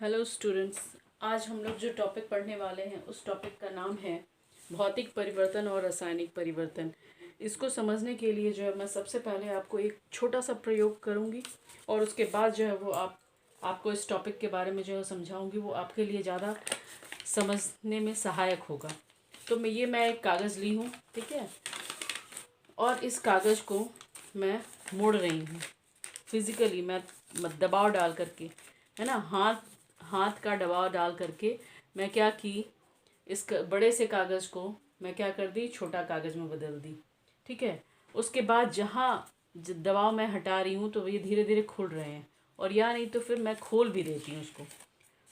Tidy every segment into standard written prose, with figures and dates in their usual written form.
Hello students. आज हम लोग जो टॉपिक पढ़ने वाले हैं उस टॉपिक का नाम है भौतिक परिवर्तन और रासायनिक परिवर्तन। इसको समझने के लिए जो है मैं सबसे पहले आपको एक छोटा सा प्रयोग करूंगी और उसके बाद जो है वो आपको इस टॉपिक के बारे में जो है समझाऊंगी, वो आपके लिए ज़्यादा समझने में सहायक होगा। तो मैं एक कागज़ ली हूँ, ठीक है, और इस कागज़ को मैं मोड़ रही हूँ फिज़िकली। मैं दबाव डाल करके, है ना, हाथ हाथ का दबाव डाल करके मैं क्या की, इस बड़े से कागज़ को मैं क्या कर दी, छोटा कागज़ में बदल दी। ठीक है। उसके बाद जहाँ दबाव मैं हटा रही हूँ तो ये धीरे धीरे खुल रहे हैं, और या नहीं तो फिर मैं खोल भी देती हूँ उसको,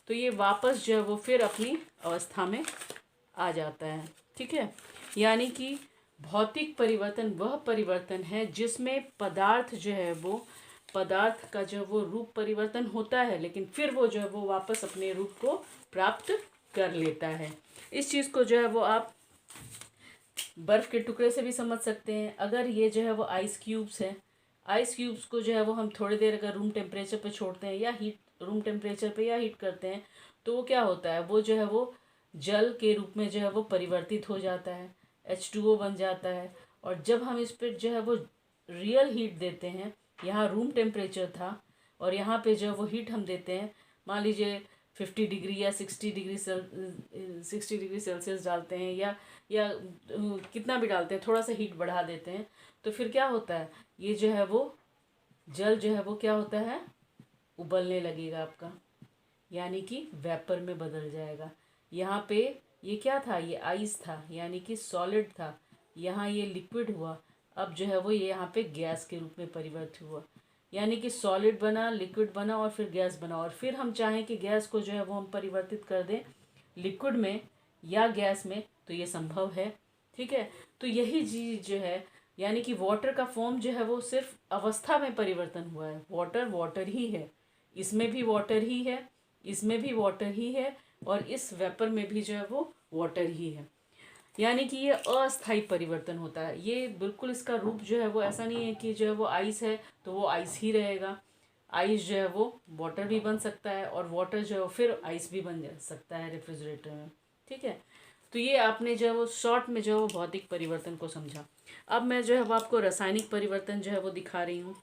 तो ये वापस जो है वो फिर अपनी अवस्था में आ जाता है। ठीक है। यानी कि भौतिक परिवर्तन वह परिवर्तन है जिसमें पदार्थ का जो वो रूप परिवर्तन होता है, लेकिन फिर वो जो है वो वापस अपने रूप को प्राप्त कर लेता है। इस चीज़ को जो है वो आप बर्फ़ के टुकड़े से भी समझ सकते हैं। अगर ये जो है वो आइस क्यूब्स है, आइस क्यूब्स को जो है वो हम थोड़ी देर अगर रूम टेम्परेचर पे छोड़ते हैं या रूम टेम्परेचर पे या हीट करते हैं, तो वो क्या होता है, वो जो है वो जल के रूप में जो है वो परिवर्तित हो जाता है, H2O बन जाता है। और जब हम इस पर जो है वो रियल हीट देते हैं, यहाँ रूम टेम्परेचर था और यहाँ पे जो है वो हीट हम देते हैं, मान लीजिए 50 डिग्री या 60 डिग्री सेल्सियस डालते हैं, या कितना भी डालते हैं, थोड़ा सा हीट बढ़ा देते हैं, तो फिर क्या होता है, ये जो है वो जल जो है वो क्या होता है, उबलने लगेगा आपका, यानी कि वेपर में बदल जाएगा। यहाँ पे ये क्या था, ये आइस था, यानी कि सॉलिड था, यहाँ ये लिक्विड हुआ। अब जो है वो ये यहाँ पे गैस के रूप में परिवर्तित हुआ, यानी कि सॉलिड बना, लिक्विड बना और फिर गैस बना। और फिर हम चाहें कि गैस को जो है वो हम परिवर्तित कर दें लिक्विड में या गैस में, तो ये संभव है। ठीक है। तो यही चीज़ जो है, यानी कि वाटर का फॉर्म जो है वो सिर्फ अवस्था में परिवर्तन हुआ है। वाटर वाटर ही है, इसमें भी वाटर ही है, इसमें भी वाटर ही है, और इस वेपर में भी जो है वो वाटर ही है। यानी कि ये अस्थायी परिवर्तन होता है। ये बिल्कुल इसका रूप जो है वो ऐसा नहीं है कि जो है वो आइस है तो वो आइस ही रहेगा। आइस जो है वो वाटर भी बन सकता है, और वाटर जो है फिर आइस भी बन सकता है रेफ्रिजरेटर में। ठीक है। तो ये आपने जो है वो शॉर्ट में जो है वो भौतिक परिवर्तन को समझा। अब मैं जो है वो आपको रासायनिक परिवर्तन जो है वो दिखा रही हूँ।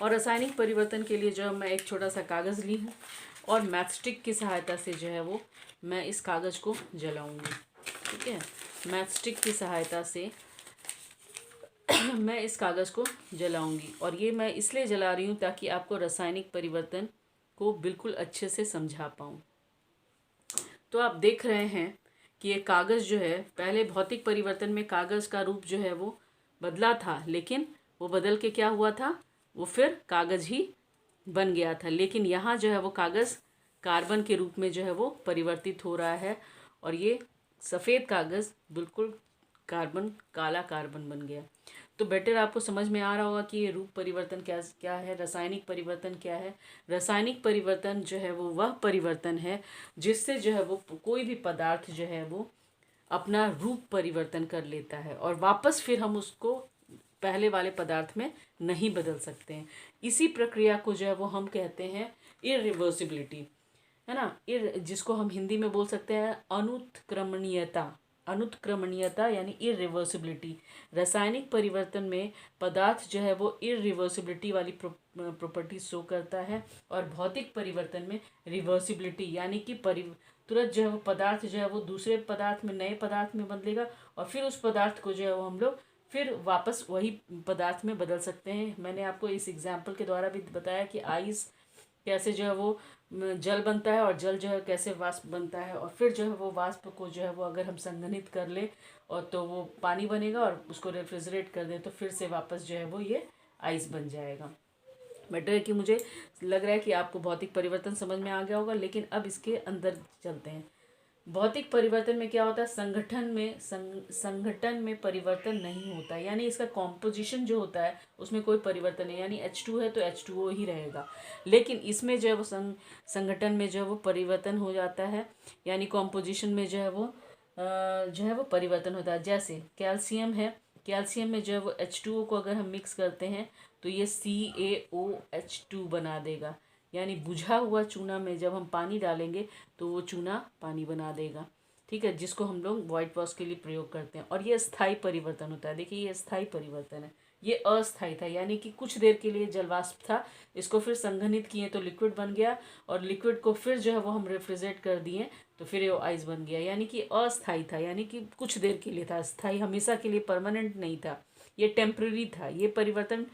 और रासायनिक परिवर्तन के लिए जो है मैं एक छोटा सा कागज़ ली हूँ, और मैथस्टिक की सहायता से जो है वो मैं इस कागज़ को जलाऊंगी। ठीक है। मैथस्टिक की सहायता से मैं इस कागज़ को जलाऊंगी, और ये मैं इसलिए जला रही हूँ ताकि आपको रासायनिक परिवर्तन को बिल्कुल अच्छे से समझा पाऊँ। तो आप देख रहे हैं कि ये कागज़ जो है, पहले भौतिक परिवर्तन में कागज़ का रूप जो है वो बदला था, लेकिन वो बदल के क्या हुआ था, वो फिर कागज़ ही बन गया था। लेकिन यहाँ जो है वो कागज़ कार्बन के रूप में जो है वो परिवर्तित हो रहा है, और ये सफ़ेद कागज़ बिल्कुल कार्बन, काला कार्बन बन गया। तो बेटर आपको समझ में आ रहा होगा कि ये रूप परिवर्तन क्या क्या है, रासायनिक परिवर्तन क्या है। रासायनिक परिवर्तन जो है वो वह परिवर्तन है जिससे जो है वो कोई भी पदार्थ जो है वो अपना रूप परिवर्तन कर लेता है, और वापस फिर हम उसको पहले वाले पदार्थ में नहीं बदल सकते हैं। इसी प्रक्रिया को जो है वो हम कहते हैं इरिवर्सिबिलिटी, है ना। जिसको हम हिंदी में बोल सकते हैं अनुत्क्रमणीयता। अनुत्क्रमणीयता यानी इरिवर्सिबिलिटी। रासायनिक परिवर्तन में पदार्थ जो है वो इरिवर्सिबिलिटी वाली प्रॉपर्टी शो करता है, और भौतिक परिवर्तन में रिवर्सिबिलिटी, यानी कि तुरंत जो है वो पदार्थ जो है वो दूसरे पदार्थ में, नए पदार्थ में बदलेगा, और फिर उस पदार्थ को जो है वो हम लोग फिर वापस वही पदार्थ में बदल सकते हैं। मैंने आपको इस एग्जाम्पल के द्वारा भी बताया कि आइस कैसे जो है वो जल बनता है, और जल जो है कैसे वाष्प बनता है, और फिर जो है वो वाष्प को जो है वो अगर हम संघनित कर ले और तो वो पानी बनेगा, और उसको रेफ्रिजरेट कर दें तो फिर से वापस जो है वो ये आइस बन जाएगा। बेटर है कि मुझे लग रहा है कि आपको भौतिक परिवर्तन समझ में आ गया होगा, लेकिन अब इसके अंदर चलते हैं। भौतिक परिवर्तन में क्या होता है, संगठन में परिवर्तन नहीं होता है, यानी इसका कॉम्पोजिशन जो होता है उसमें कोई परिवर्तन नहीं, यानी H2 है तो H2O ही रहेगा। लेकिन इसमें जो है वो संगठन में जो है वो परिवर्तन हो जाता है, यानी कॉम्पोजिशन में जो है वो परिवर्तन होता है। जैसे कैल्शियम है, कैल्शियम में जो है वो H2O को अगर हम मिक्स करते हैं तो ये CaOH2 बना देगा, यानी बुझा हुआ चूना में जब हम पानी डालेंगे तो वो चूना पानी बना देगा, ठीक है, जिसको हम लोग वाइट वॉश के लिए प्रयोग करते हैं। और ये स्थायी परिवर्तन होता है। देखिए ये स्थायी परिवर्तन है, ये अस्थायी था, यानी कि कुछ देर के लिए जलवाष्प था, इसको फिर संघनित किए तो लिक्विड बन गया, और लिक्विड को फिर जो है वो हम रेफ्रिजरेट कर दिए तो फिर ये आइस बन गया। यानी कि अस्थायी था, यानी कि कुछ देर के लिए था, स्थायी हमेशा के लिए परमानेंट नहीं था, ये टेम्पररी था। ये परिवर्तन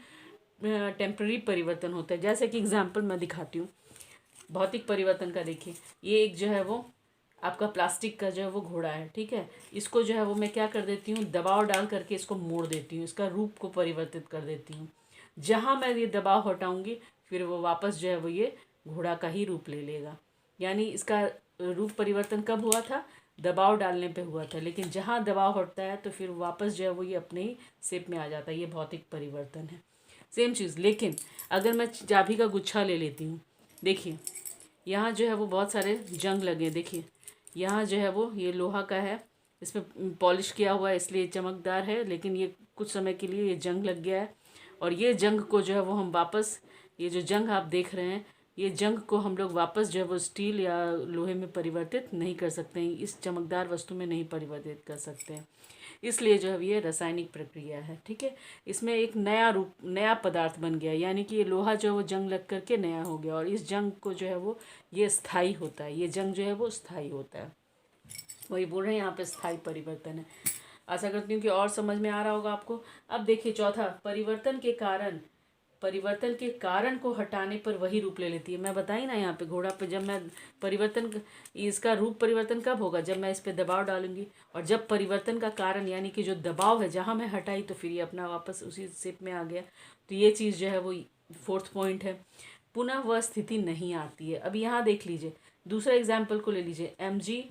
टेम्पररी परिवर्तन होता है। जैसे कि एग्जाम्पल मैं दिखाती हूँ भौतिक परिवर्तन का। देखिए ये एक जो है वो आपका प्लास्टिक का जो है वो घोड़ा है, ठीक है, इसको जो है वो मैं क्या कर देती हूँ, दबाव डाल करके इसको मोड़ देती हूँ, इसका रूप को परिवर्तित कर देती हूँ। जहाँ मैं ये दबाव हटाऊंगी फिर वो वापस जो है वो ये घोड़ा का ही रूप ले लेगा। यानी इसका रूप परिवर्तन कब हुआ था, दबाव डालने पे हुआ था, लेकिन जहाँ दबाव हटता है तो फिर वापस जो है वो ये अपने ही शेप में आ जाता है। ये भौतिक परिवर्तन है। सेम चीज़, लेकिन अगर मैं चाबी का गुच्छा ले लेती हूँ, देखिए यहाँ जो है वो बहुत सारे जंग लगे हैं। देखिए यहाँ जो है वो ये लोहा का है, इसमें पॉलिश किया हुआ है इसलिए चमकदार है, लेकिन ये कुछ समय के लिए ये जंग लग गया है। और ये जंग को जो है वो हम वापस, ये जो जंग आप देख रहे हैं, ये जंग को हम लोग वापस जो है वो स्टील या लोहे में परिवर्तित नहीं कर सकते हैं, इस चमकदार वस्तु में नहीं परिवर्तित कर सकते हैं। इसलिए जो है ये रासायनिक प्रक्रिया है, ठीक है। इसमें एक नया रूप, नया पदार्थ बन गया, यानी कि ये लोहा जो है वो जंग लग करके नया हो गया, और इस जंग को जो है वो ये स्थायी होता है, ये जंग जो है वो स्थायी होता है। वही बोल रहे हैं यहाँ पे स्थायी परिवर्तन है। आशा करती हूँ कि और समझ में आ रहा होगा आपको। अब देखिए चौथा, परिवर्तन के कारण, परिवर्तन के कारण को हटाने पर वही रूप ले लेती है। मैं बताई ना यहाँ पे घोड़ा पे, जब मैं इसका रूप परिवर्तन कब होगा, जब मैं इस पे दबाव डालूंगी, और जब परिवर्तन का कारण यानी कि जो दबाव है जहाँ मैं हटाई तो फिर ये अपना वापस उसी शेप में आ गया। तो ये चीज़ जो है वो फोर्थ पॉइंट है, पुनः वह स्थिति नहीं आती है। अब यहाँ देख लीजिए, दूसरा एग्जाम्पल को ले लीजिए, Mg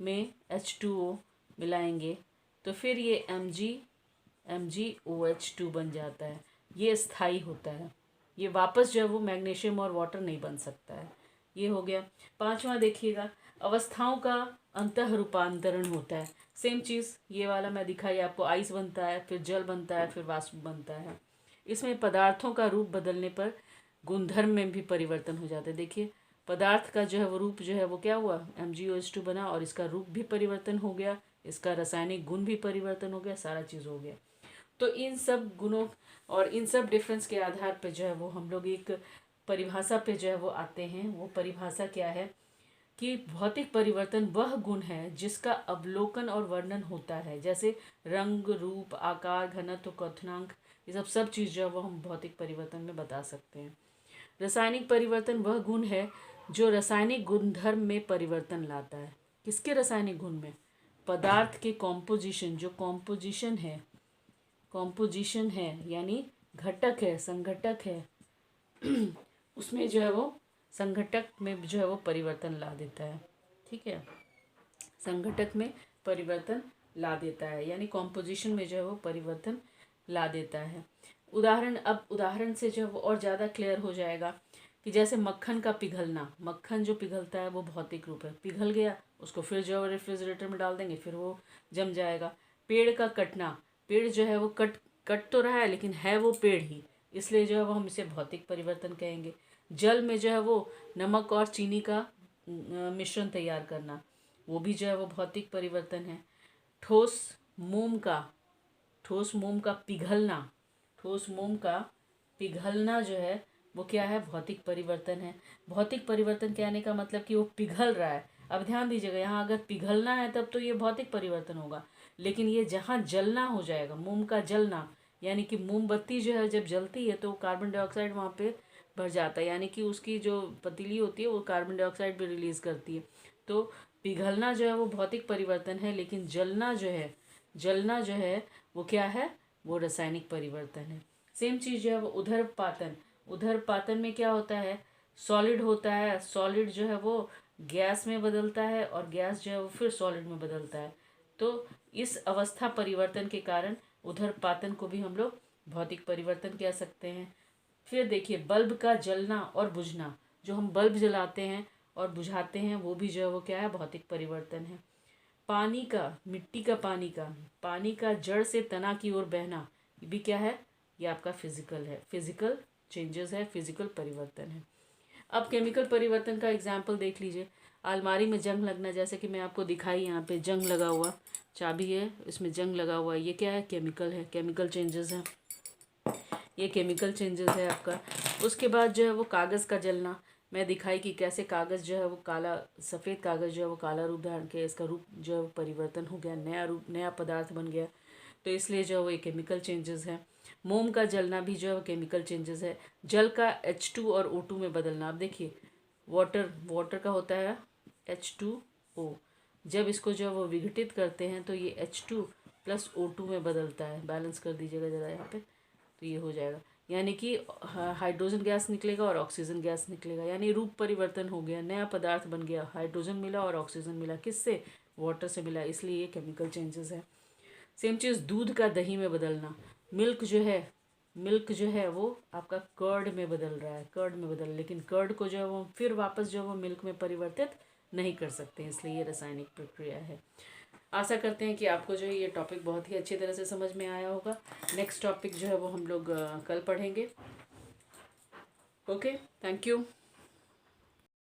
में H2O मिलाएंगे तो फिर ये MgOH2 बन जाता है। ये स्थायी होता है, ये वापस जो है वो मैग्नीशियम और वाटर नहीं बन सकता है। ये हो गया। पांचवा देखिएगा, अवस्थाओं का अंतः रूपांतरण होता है। सेम चीज़ ये वाला मैं दिखाई आपको, आइस बनता है, फिर जल बनता है, फिर वाष्प बनता है। इसमें पदार्थों का रूप बदलने पर गुणधर्म में भी परिवर्तन हो जाता है। देखिए पदार्थ का जो है वो रूप जो है वो क्या हुआ, MgOH2 बना, और इसका रूप भी परिवर्तन हो गया, इसका रासायनिक गुण भी परिवर्तन हो गया, सारा चीज़ हो गया। तो इन सब गुणों और इन सब डिफरेंस के आधार पर जो है वो हम लोग एक परिभाषा पे जो है वो आते हैं। वो परिभाषा क्या है कि भौतिक परिवर्तन वह गुण है जिसका अवलोकन और वर्णन होता है, जैसे रंग, रूप, आकार, घनत्व, क्वथनांक, ये सब चीज़ जो है वो हम भौतिक परिवर्तन में बता सकते हैं। रासायनिक परिवर्तन वह गुण है जो रासायनिक गुणधर्म में परिवर्तन लाता है। किसके रासायनिक गुण में, पदार्थ के कॉम्पोजिशन, जो कॉम्पोजिशन है यानी घटक है, संघटक है, उसमें जो है वो संघटक में जो है वो परिवर्तन ला देता है, ठीक है, संघटक में परिवर्तन ला देता है, यानी कॉम्पोजिशन में जो है वो परिवर्तन ला देता है। अब उदाहरण से जो है वो और ज़्यादा क्लियर हो जाएगा कि जैसे मक्खन का पिघलना, मक्खन जो पिघलता है वो भौतिक रूप है, पिघल गया, उसको फिर जो है रेफ्रिजरेटर में डाल देंगे, फिर वो जम जाएगा। पेड़ का कटना, पेड़ जो है वो कट तो रहा है लेकिन है वो पेड़ ही, इसलिए जो है वो हम इसे भौतिक परिवर्तन कहेंगे। जल में जो है वो नमक और चीनी का मिश्रण तैयार करना, वो भी जो है वो भौतिक परिवर्तन है। ठोस मोम का पिघलना, ठोस मोम का पिघलना जो है वो क्या है, भौतिक परिवर्तन है। भौतिक परिवर्तन कहने का मतलब कि वो पिघल रहा है। अब ध्यान दीजिएगा, यहाँ अगर पिघलना है तब तो ये भौतिक परिवर्तन होगा, लेकिन ये जहाँ जलना हो जाएगा, मोम का जलना, यानी कि मोमबत्ती जो है जब जलती है तो कार्बन डाइऑक्साइड वहाँ पे भर जाता है, यानी कि उसकी जो पतीली होती है वो कार्बन डाइऑक्साइड भी रिलीज़ करती है। तो पिघलना जो है वो भौतिक परिवर्तन है, लेकिन जलना जो है वो क्या है, वो रासायनिक परिवर्तन है। सेम चीज़ जो है वो उधर्पातन में क्या होता है, सॉलिड होता है, सॉलिड जो है वो गैस में बदलता है और गैस जो है वो फिर सॉलिड में बदलता है। तो इस अवस्था परिवर्तन के कारण उधर्पातन को भी हम लोग भौतिक परिवर्तन कह सकते हैं। फिर देखिए बल्ब का जलना और बुझना, जो हम बल्ब जलाते हैं और बुझाते हैं वो भी जो है वो क्या है, भौतिक परिवर्तन है। मिट्टी का पानी का जड़ से तना की ओर बहना, ये भी क्या है, ये आपका फिजिकल चेंजेस है, फिजिकल परिवर्तन है। अब केमिकल परिवर्तन का एग्जाम्पल देख लीजिए। अलमारी में जंग लगना, जैसे कि मैं आपको दिखाई यहाँ पे जंग लगा हुआ, चाबी है इसमें जंग लगा हुआ है, ये क्या है? केमिकल है, केमिकल चेंजेस है, ये केमिकल चेंजेस है आपका। उसके बाद जो है वो कागज़ का जलना, मैं दिखाई कि कैसे कागज़ जो है वो काला, सफ़ेद कागज़ जो है वो काला रूप धारण के, इसका रूप जो है वो परिवर्तन हो गया, नया रूप, नया पदार्थ बन गया, तो इसलिए जो है वो ये केमिकल चेंजेस है। मोम का जलना भी जो है वो केमिकल चेंजेस है। जल का H2 और O2 में बदलना, आप देखिए वाटर का होता है H2O, जब इसको जो है वो विघटित करते हैं तो ये H2 + O2 में बदलता है। बैलेंस कर दीजिएगा ज़रा यहाँ पे, तो ये हो जाएगा, यानी कि हाइड्रोजन गैस निकलेगा और ऑक्सीजन गैस निकलेगा, यानी रूप परिवर्तन हो गया, नया पदार्थ बन गया, हाइड्रोजन मिला और ऑक्सीजन मिला, किससे? वाटर से मिला, इसलिए ये केमिकल चेंजेस है। सेम चीज़ दूध का दही में बदलना, मिल्क जो है वो आपका कर्ड में बदल रहा है, कर्ड में बदल, लेकिन कर्ड को जो है वो फिर वापस जो है वो मिल्क में परिवर्तित नहीं कर सकते, इसलिए ये रासायनिक प्रक्रिया है। आशा करते हैं कि आपको जो है ये टॉपिक बहुत ही अच्छी तरह से समझ में आया होगा। नेक्स्ट टॉपिक जो है वो हम लोग कल पढ़ेंगे। Okay, thank you.